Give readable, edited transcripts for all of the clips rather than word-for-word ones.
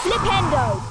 Flipendo!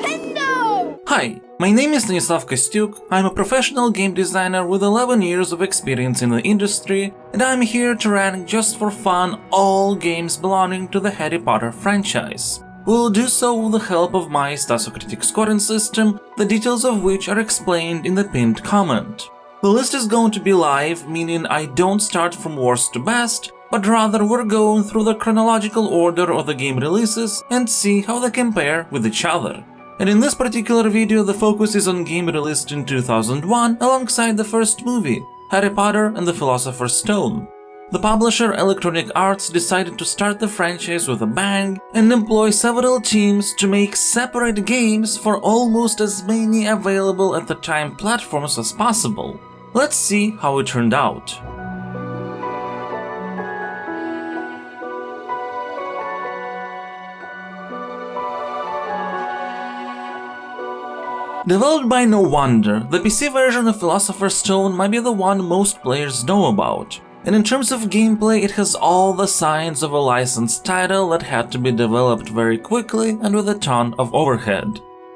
Flipendo! Hi, my name is Stanislav Costiuc. I'm a professional game designer with 11 years of experience in the industry, and I'm here to rank just for fun all games belonging to the Harry Potter franchise. We'll do so with the help of my Philosopher scoring system, the details of which are explained in the pinned comment. The list is going to be live, meaning I don't start from worst to best, but rather we're going through the chronological order of the game releases and see how they compare with each other. And in this particular video, the focus is on game released in 2001 alongside the first movie, Harry Potter and the Philosopher's Stone. The publisher Electronic Arts decided to start the franchise with a bang and employ several teams to make separate games for almost as many available at the time platforms as possible. Let's see how it turned out. Developed by No Wonder, the PC version of Philosopher's Stone might be the one most players know about. And in terms of gameplay, it has all the signs of a licensed title that had to be developed very quickly and with a ton of overhead.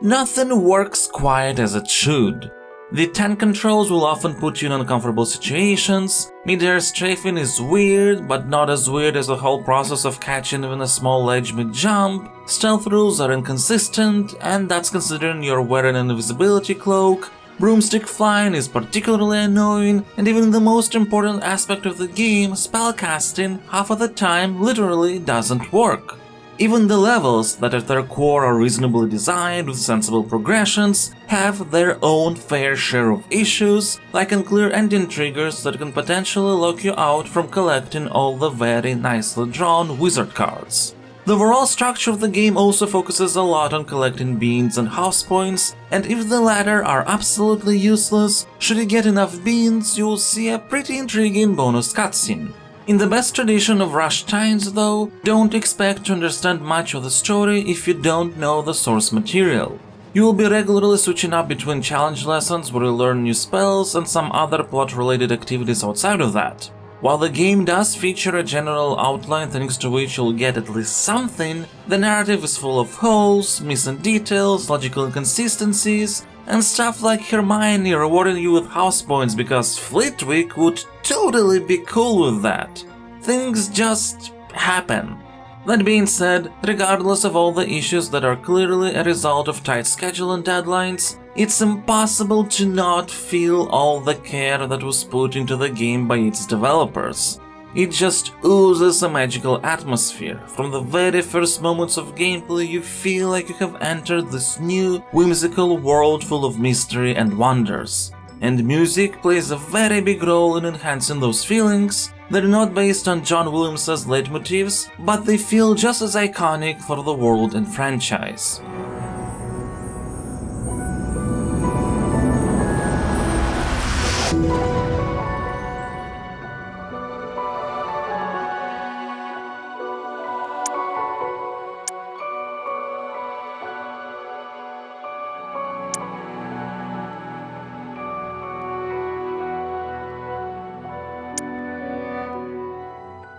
Nothing works quite as it should. The tank controls will often put you in uncomfortable situations, mid-air strafing is weird, but not as weird as the whole process of catching even a small ledge mid-jump, stealth rules are inconsistent, and that's considering you're wearing an invisibility cloak, broomstick flying is particularly annoying, and even the most important aspect of the game, spellcasting, half of the time literally doesn't work. Even the levels that at their core are reasonably designed with sensible progressions have their own fair share of issues, like unclear ending triggers that can potentially lock you out from collecting all the very nicely drawn wizard cards. The overall structure of the game also focuses a lot on collecting beans and house points, and if the latter are absolutely useless, should you get enough beans, you'll see a pretty intriguing bonus cutscene. In the best tradition of Rush Times though, don't expect to understand much of the story if you don't know the source material. You will be regularly switching up between challenge lessons where you learn new spells and some other plot-related activities outside of that. While the game does feature a general outline thanks to which you'll get at least something, the narrative is full of holes, missing details, logical inconsistencies, and stuff like Hermione rewarding you with house points because Flitwick would totally be cool with that. Things just happen. That being said, regardless of all the issues that are clearly a result of tight schedule and deadlines, it's impossible to not feel all the care that was put into the game by its developers. It just oozes a magical atmosphere. From the very first moments of gameplay, you feel like you have entered this new, whimsical world full of mystery and wonders. And music plays a very big role in enhancing those feelings. They're not based on John Williams' leitmotifs, but they feel just as iconic for the world and franchise.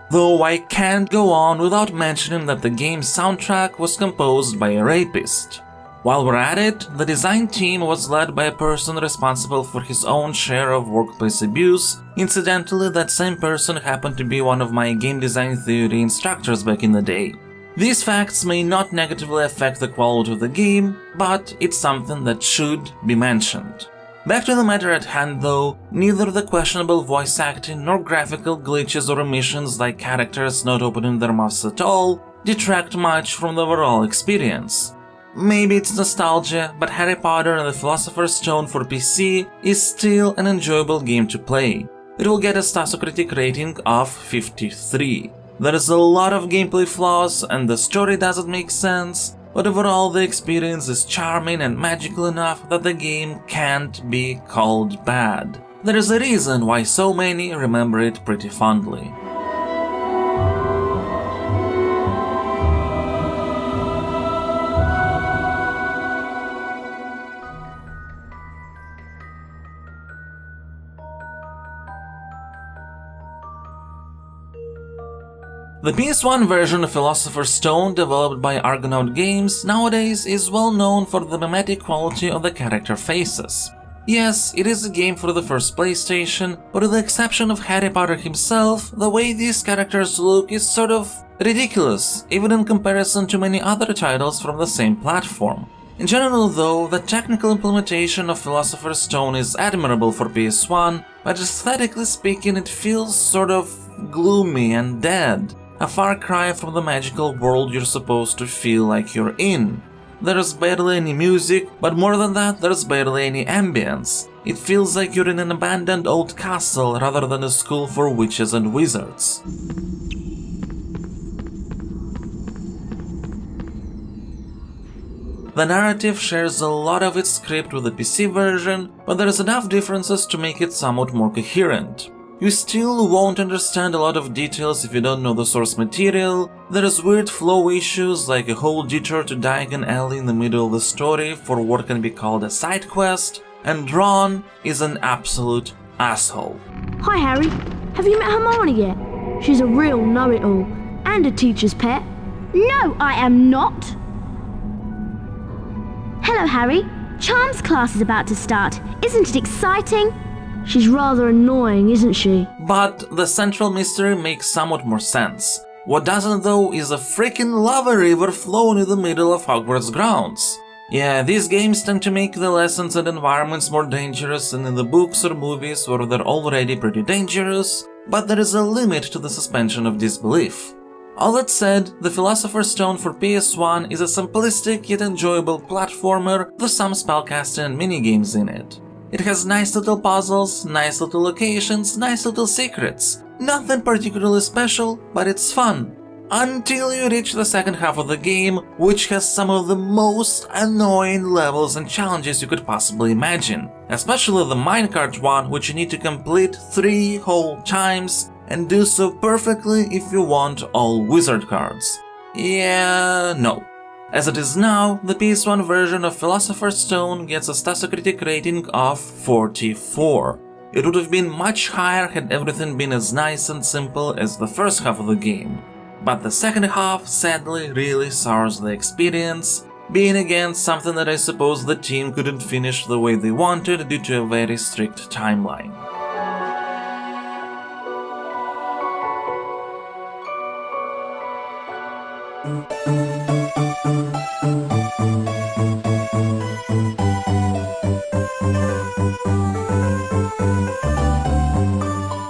Though I can't go on without mentioning that the game's soundtrack was composed by a rapist. While we're at it, the design team was led by a person responsible for his own share of workplace abuse. Incidentally, that same person happened to be one of my game design theory instructors back in the day. These facts may not negatively affect the quality of the game, but it's something that should be mentioned. Back to the matter at hand though, neither the questionable voice acting nor graphical glitches or omissions like characters not opening their mouths at all detract much from the overall experience. Maybe it's nostalgia, but Harry Potter and the Philosopher's Stone for PC is still an enjoyable game to play. It will get a Stasocritic rating of 53. There is a lot of gameplay flaws and the story doesn't make sense, but overall the experience is charming and magical enough that the game can't be called bad. There is a reason why so many remember it pretty fondly. The PS1 version of Philosopher's Stone, developed by Argonaut Games, nowadays is well known for the mimetic quality of the character faces. Yes, it is a game for the first PlayStation, but with the exception of Harry Potter himself, the way these characters look is sort of ridiculous, even in comparison to many other titles from the same platform. In general though, the technical implementation of Philosopher's Stone is admirable for PS1, but aesthetically speaking it feels sort of gloomy and dead, a far cry from the magical world you're supposed to feel like you're in. There's barely any music, but more than that, there's barely any ambience. It feels like you're in an abandoned old castle rather than a school for witches and wizards. The narrative shares a lot of its script with the PC version, but there's enough differences to make it somewhat more coherent. You still won't understand a lot of details if you don't know the source material, there's weird flow issues like a whole detour to Diagon Alley in the middle of the story for what can be called a side quest, and Ron is an absolute asshole. Hi Harry, have you met Hermione yet? She's a real know-it-all, and a teacher's pet. No, I am not! Hello Harry, Charms class is about to start, isn't it exciting? She's rather annoying, isn't she? But the central mystery makes somewhat more sense. What doesn't though is a freaking lava river flowing in the middle of Hogwarts grounds. Yeah, these games tend to make the lessons and environments more dangerous than in the books or movies where they're already pretty dangerous, but there is a limit to the suspension of disbelief. All that said, the Philosopher's Stone for PS1 is a simplistic yet enjoyable platformer with some spellcasting and minigames in it. It has nice little puzzles, nice little locations, nice little secrets. Nothing particularly special, but it's fun. Until you reach the second half of the game, which has some of the most annoying levels and challenges you could possibly imagine. Especially the minecart one, which you need to complete 3 whole times, and do so perfectly if you want all wizard cards. Yeah, no. As it is now, the PS1 version of Philosopher's Stone gets a Metacritic rating of 44. It would have been much higher had everything been as nice and simple as the first half of the game. But the second half sadly really sours the experience, being again something that I suppose the team couldn't finish the way they wanted due to a very strict timeline.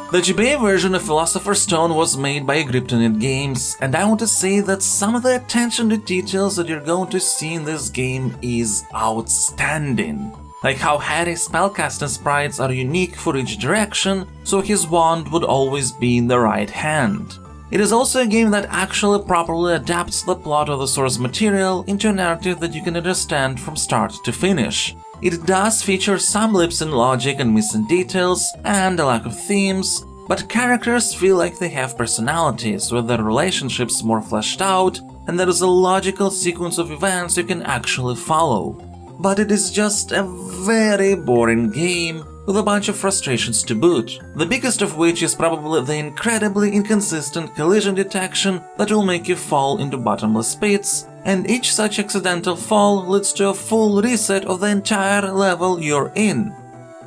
The GBA version of Philosopher's Stone was made by Kryptonite Games, and I want to say that some of the attention to details that you're going to see in this game is outstanding. Like how Harry's spellcasting sprites are unique for each direction, so his wand would always be in the right hand. It is also a game that actually properly adapts the plot of the source material into a narrative that you can understand from start to finish. It does feature some lips in logic and missing details, and a lack of themes, but characters feel like they have personalities, with their relationships more fleshed out, and there is a logical sequence of events you can actually follow. But it is just a very boring game, with a bunch of frustrations to boot, the biggest of which is probably the incredibly inconsistent collision detection that will make you fall into bottomless pits, and each such accidental fall leads to a full reset of the entire level you're in.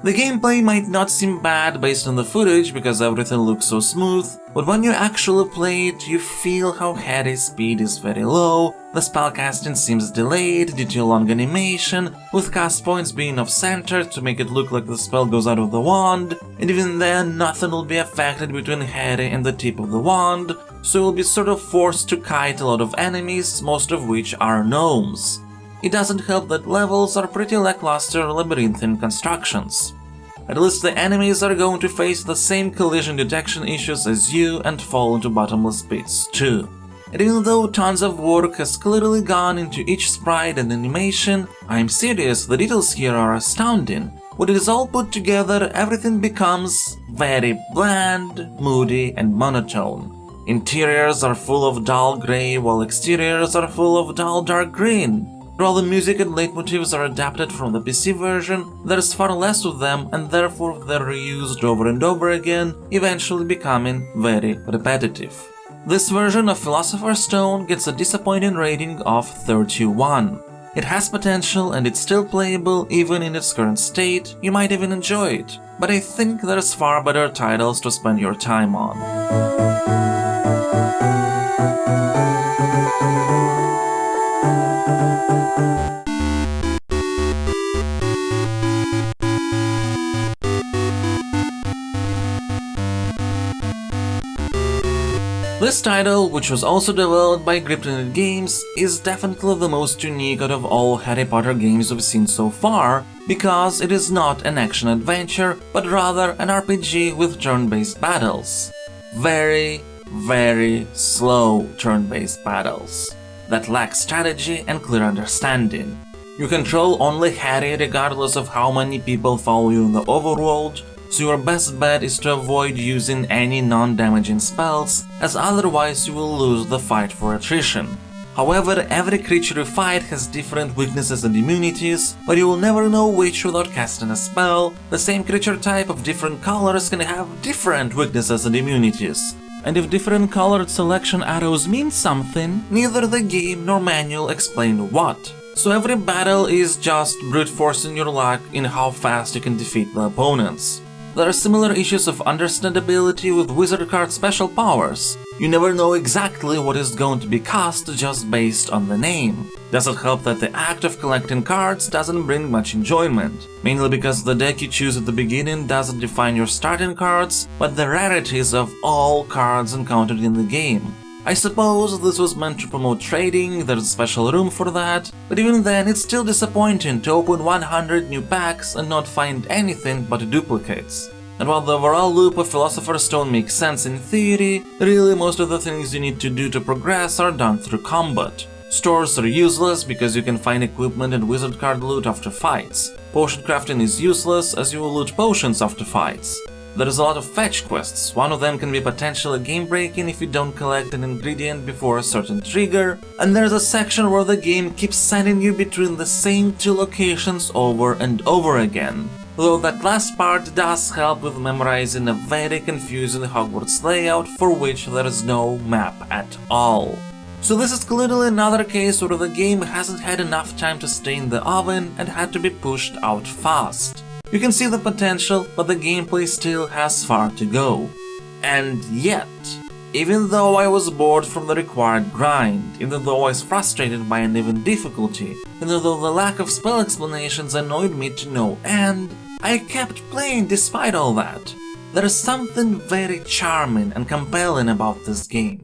The gameplay might not seem bad based on the footage because everything looks so smooth, but when you actually play it, you feel how Harry's speed is very low, the spellcasting seems delayed due to a long animation, with cast points being off-center to make it look like the spell goes out of the wand, and even then nothing will be affected between Harry and the tip of the wand, so you'll be sort of forced to kite a lot of enemies, most of which are gnomes. It doesn't help that levels are pretty lackluster labyrinthine constructions. At least the enemies are going to face the same collision detection issues as you and fall into bottomless pits too. And even though tons of work has clearly gone into each sprite and animation, I'm serious, the details here are astounding. When it is all put together, everything becomes very bland, moody and monotone. Interiors are full of dull grey, while exteriors are full of dull dark green. While the music and leitmotifs are adapted from the PC version, there's far less of them and therefore they're reused over and over again, eventually becoming very repetitive. This version of Philosopher's Stone gets a disappointing rating of 31. It has potential and it's still playable even in its current state, you might even enjoy it, but I think there's far better titles to spend your time on. This title, which was also developed by Griptonite Games, is definitely the most unique out of all Harry Potter games we've seen so far, because it is not an action-adventure, but rather an RPG with turn-based battles. Very, very slow turn-based battles that lack strategy and clear understanding. You control only Harry regardless of how many people follow you in the overworld, so your best bet is to avoid using any non-damaging spells, as otherwise you will lose the fight for attrition. However, every creature you fight has different weaknesses and immunities, but you will never know which without casting a spell. The same creature type of different colors can have different weaknesses and immunities. And if different colored selection arrows mean something, neither the game nor manual explain what. So every battle is just brute forcing your luck in how fast you can defeat the opponents. There are similar issues of understandability with wizard card special powers. You never know exactly what is going to be cast just based on the name. Does it help that the act of collecting cards doesn't bring much enjoyment? Mainly because the deck you choose at the beginning doesn't define your starting cards, but the rarities of all cards encountered in the game. I suppose this was meant to promote trading, there's a special room for that, but even then it's still disappointing to open 100 new packs and not find anything but duplicates. And while the overall loop of Philosopher's Stone makes sense in theory, really most of the things you need to do to progress are done through combat. Stores are useless because you can find equipment and wizard card loot after fights. Potion crafting is useless as you will loot potions after fights. There is a lot of fetch quests, one of them can be potentially game-breaking if you don't collect an ingredient before a certain trigger, and there's a section where the game keeps sending you between the same two locations over and over again. Though that last part does help with memorizing a very confusing Hogwarts layout for which there is no map at all. So this is clearly another case where the game hasn't had enough time to stay in the oven and had to be pushed out fast. You can see the potential, but the gameplay still has far to go. And yet, even though I was bored from the required grind, even though I was frustrated by uneven difficulty, even though the lack of spell explanations annoyed me to no end, I kept playing despite all that. There is something very charming and compelling about this game.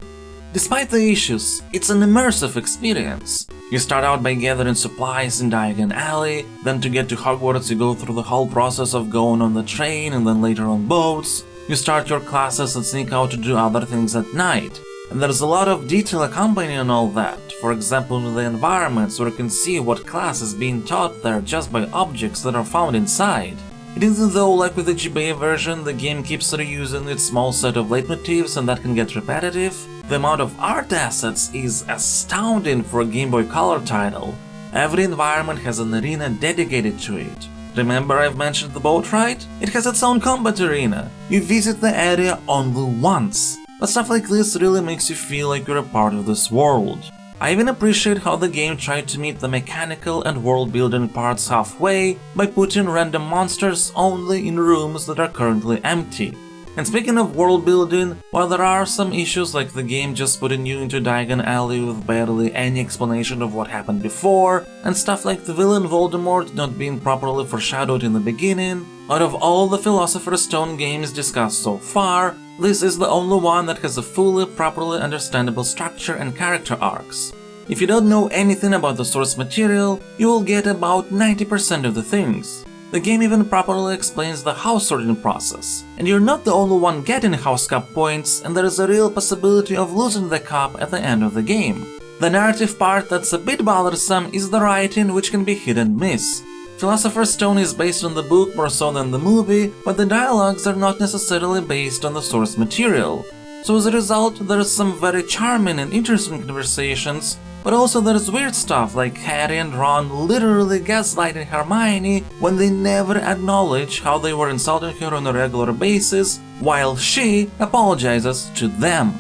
Despite the issues, it's an immersive experience. You start out by gathering supplies in Diagon Alley, then to get to Hogwarts you go through the whole process of going on the train and then later on boats. You start your classes and sneak out to do other things at night. And there's a lot of detail accompanying all that, for example in the environments where you can see what class is being taught there just by objects that are found inside. And even though, like with the GBA version, the game keeps reusing its small set of leitmotifs and that can get repetitive, the amount of art assets is astounding for a Game Boy Color title. Every environment has an arena dedicated to it. Remember I've mentioned the boat ride? It has its own combat arena. You visit the area only once. But stuff like this really makes you feel like you're a part of this world. I even appreciate how the game tried to meet the mechanical and world-building parts halfway by putting random monsters only in rooms that are currently empty. And speaking of world-building, while there are some issues like the game just putting you into Diagon Alley with barely any explanation of what happened before, and stuff like the villain Voldemort not being properly foreshadowed in the beginning, out of all the Philosopher's Stone games discussed so far, this is the only one that has a fully, properly understandable structure and character arcs. If you don't know anything about the source material, you will get about 90% of the things. The game even properly explains the house sorting process, and you're not the only one getting house cup points, and there is a real possibility of losing the cup at the end of the game. The narrative part that's a bit bothersome is the writing, which can be hit and miss. Philosopher's Stone is based on the book more so than the movie, but the dialogues are not necessarily based on the source material. So as a result, there is some very charming and interesting conversations, but also there's weird stuff like Harry and Ron literally gaslighting Hermione when they never acknowledge how they were insulting her on a regular basis, while she apologizes to them.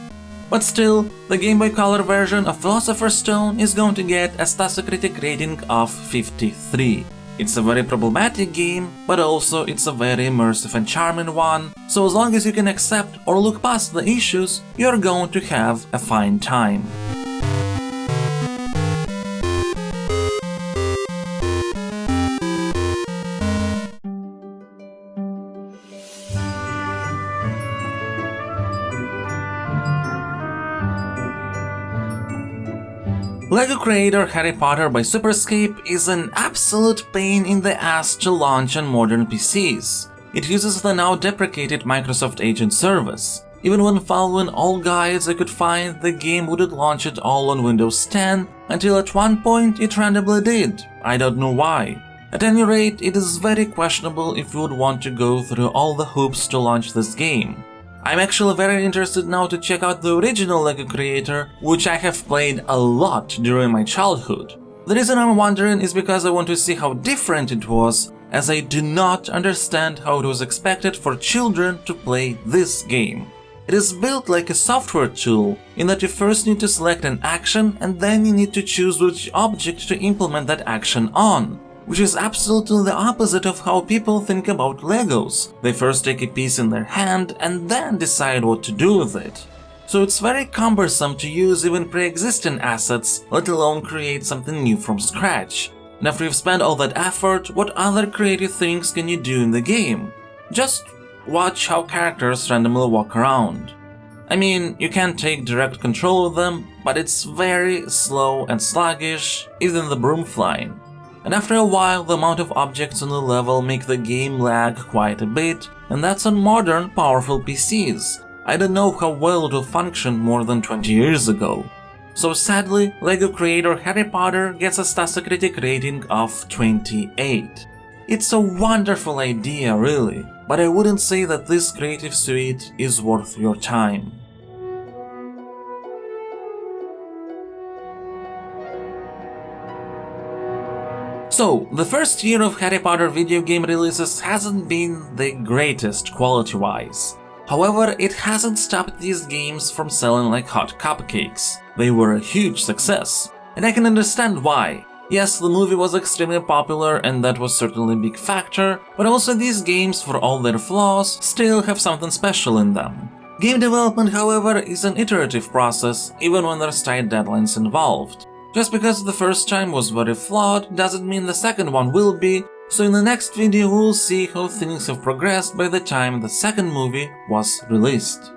But still, the Game Boy Color version of Philosopher's Stone is going to get a Stasocritic rating of 53. It's a very problematic game, but also it's a very immersive and charming one, so as long as you can accept or look past the issues, you're going to have a fine time. LEGO creator Harry Potter by Superscape is an absolute pain in the ass to launch on modern PCs. It uses the now deprecated Microsoft Agent service. Even when following all guides I could find, the game wouldn't launch it all on Windows 10, until at one point it randomly did. I don't know why. At any rate, it is very questionable if you would want to go through all the hoops to launch this game. I'm actually very interested now to check out the original LEGO creator, which I have played a lot during my childhood. The reason I'm wondering is because I want to see how different it was, as I do not understand how it was expected for children to play this game. It is built like a software tool, in that you first need to select an action and then you need to choose which object to implement that action on. Which is absolutely the opposite of how people think about Legos. They first take a piece in their hand and then decide what to do with it. So it's very cumbersome to use even pre-existing assets, let alone create something new from scratch. And after you've spent all that effort, what other creative things can you do in the game? Just watch how characters randomly walk around. I mean, you can take direct control of them, but it's very slow and sluggish, even the broom flying. And after a while, the amount of objects on the level make the game lag quite a bit, and that's on modern, powerful PCs. I don't know how well it will function more than 20 years ago. So sadly, LEGO creator Harry Potter gets a Stasocritic rating of 28. It's a wonderful idea, really, but I wouldn't say that this creative suite is worth your time. So, the first year of Harry Potter video game releases hasn't been the greatest quality-wise. However, it hasn't stopped these games from selling like hot cupcakes. They were a huge success, and I can understand why. Yes, the movie was extremely popular and that was certainly a big factor, but also these games, for all their flaws, still have something special in them. Game development, however, is an iterative process, even when there's tight deadlines involved. Just because the first time was very flawed doesn't mean the second one will be, so in the next video we'll see how things have progressed by the time the second movie was released.